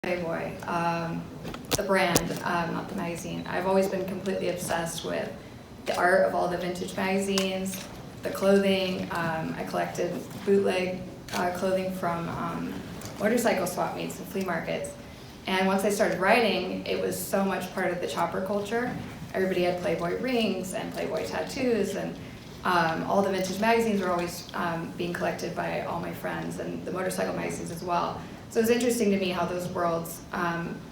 Playboy, the brand, not the magazine. I've always been completely obsessed with the art of all the vintage magazines, the clothing. I collected bootleg clothing from motorcycle swap meets and flea markets. And once I started writing, it was so much part of the chopper culture. Everybody had Playboy rings and Playboy tattoos, and all the vintage magazines were always being collected by all my friends, and the motorcycle magazines as well. So it was interesting to me how those worlds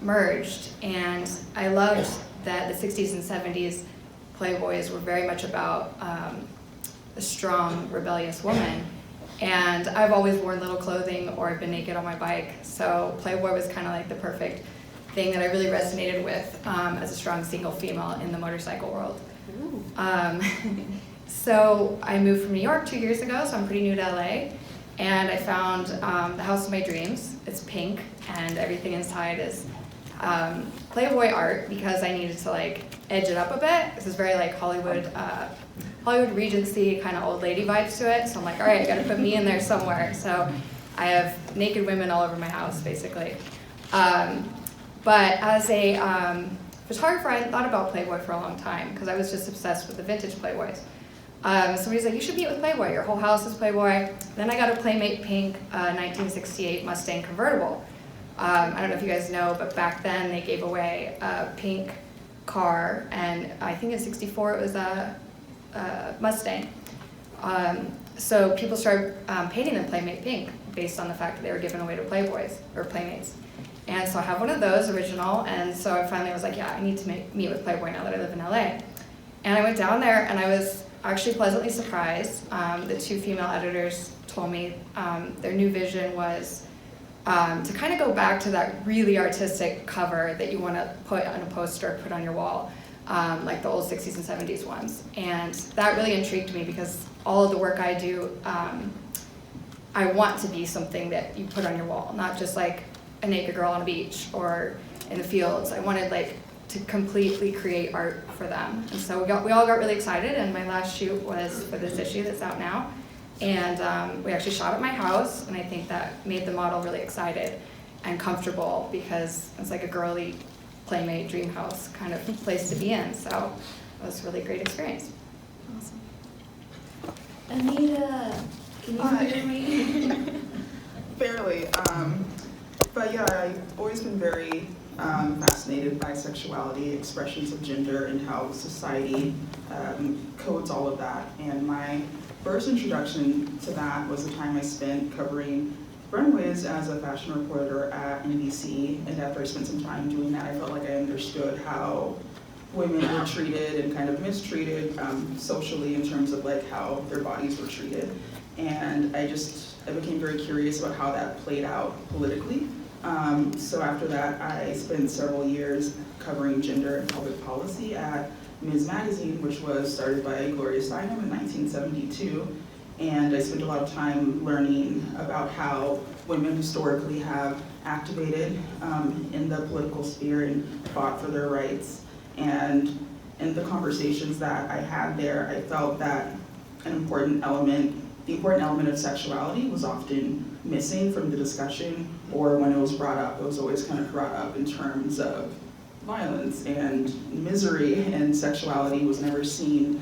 merged, and I loved that the 60s and 70s Playboys were very much about a strong, rebellious woman. And I've always worn little clothing or I've been naked on my bike, so Playboy was kind of like the perfect thing that I really resonated with as a strong single female in the motorcycle world. So I moved from New York 2 years ago, so I'm pretty new to LA, and I found the house of my dreams. It's pink, and everything inside is Playboy art because I needed to like edge it up a bit. This is very like Hollywood Regency kind of old lady vibes to it. So I'm like, all right, I gotta put me in there somewhere. So I have naked women all over my house, basically. But as a photographer, I thought about Playboy for a long time because I was just obsessed with the vintage Playboys. Somebody's like, you should meet with Playboy, your whole house is Playboy. Then I got a Playmate pink 1968 Mustang convertible. I don't know if you guys know, but back then they gave away a pink car, and I think in '64 it was a Mustang. So people started painting them Playmate pink based on the fact that they were given away to Playboys or Playmates. And so I have one of those original, and so I finally was like, yeah, I need to meet with Playboy now that I live in LA. And I went down there, and I was actually pleasantly surprised. The two female editors told me their new vision was to kind of go back to that really artistic cover that you want to put on a poster, put on your wall, like the old 60s and 70s ones. And that really intrigued me because all of the work I do, I want to be something that you put on your wall, not just like a naked girl on a beach or in the fields. I wanted like to completely create art for them. And so we all got really excited, and my last shoot was for this issue that's out now. And we actually shot at my house, and I think that made the model really excited and comfortable because it's like a girly Playmate dream house kind of place to be in. So it was a really great experience. Awesome. Anita, can you hear me? Barely. But yeah, I've always been very fascinated by sexuality, expressions of gender, and how society codes all of that. And my first introduction to that was the time I spent covering runways as a fashion reporter at NBC. And after I spent some time doing that, I felt like I understood how women were treated and kind of mistreated socially in terms of like how their bodies were treated. And I became very curious about how that played out politically. So after that, I spent several years covering gender and public policy at Ms. Magazine, which was started by Gloria Steinem in 1972. And I spent a lot of time learning about how women historically have activated in the political sphere and fought for their rights. And in the conversations that I had there, I felt that the important element of sexuality was often missing from the discussion, or when it was brought up, it was always kind of brought up in terms of violence and misery, and sexuality was never seen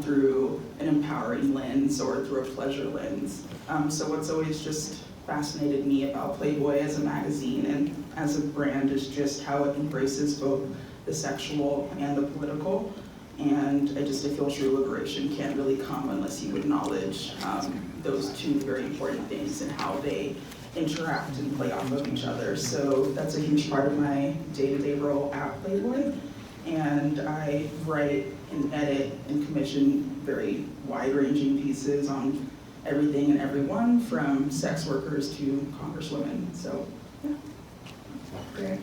through an empowering lens or through a pleasure lens. So what's always just fascinated me about Playboy as a magazine and as a brand is just how it embraces both the sexual and the political. And I feel true liberation can't really come unless you acknowledge those two very important things and how they interact and play off of each other. So that's a huge part of my day-to-day role at Playboy. And I write and edit and commission very wide-ranging pieces on everything and everyone, from sex workers to congresswomen. So, yeah. Great.